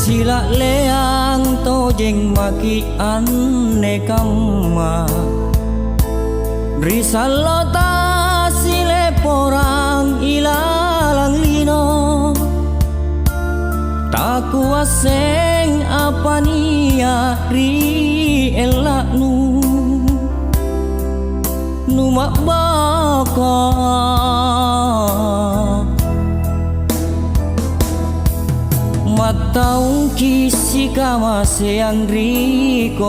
Sila leang tojeng maki anne kamma Risalota sile porang ilalang lino Takuaseng apa nia ri elaknu Numak baka Mataung kisi kama seang rikodo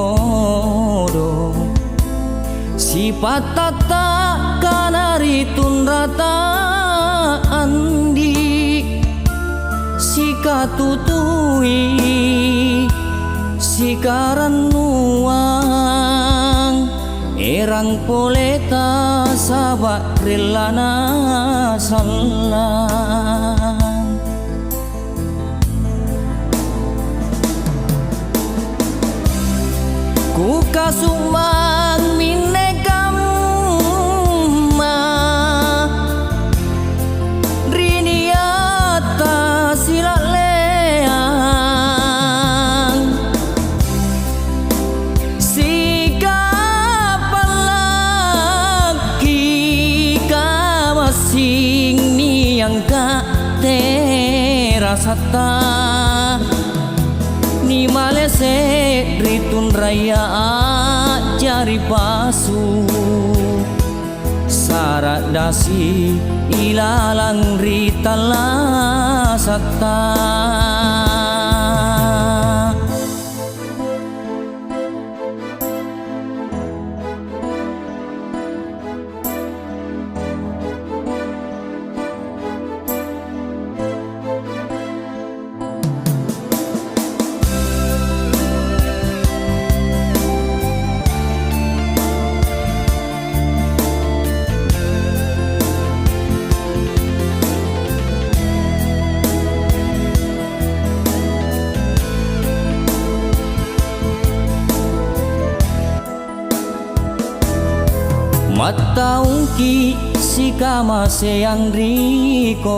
Si patata kanari tunrata andi Si katutui Si karanuang Erang poleta sabak relana salang Ku kasumang minekamma Riniata sila leang Sikapan lagi kamasing niyang ka terasata Ni malese ritun raya jari pasu Sarat dasi ilalang ritala satta Mataung ki si kama seang rikodong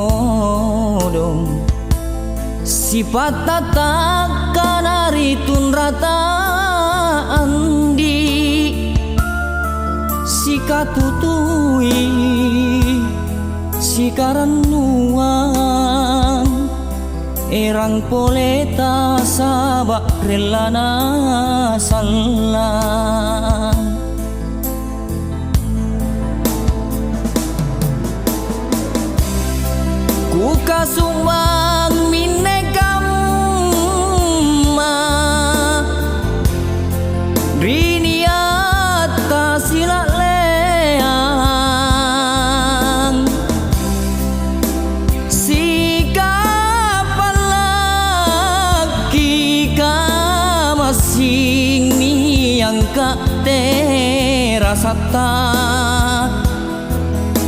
Si patata kanari tunrata andi Si katutui Si karanuang Erang poleta sabak relana salang Ku kasumang minekamma Riniata sila leang Sikapan lagi kamasing niyang ka terasata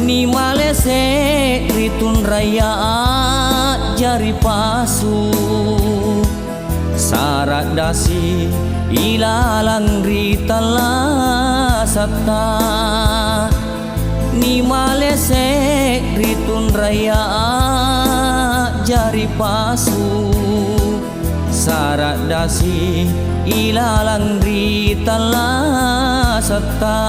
Ni malese ritun raya jari pasu Sarat dasi ilalang ritala satta Ni malese ritun raya jari pasu Sarat dasi ilalang ritala satta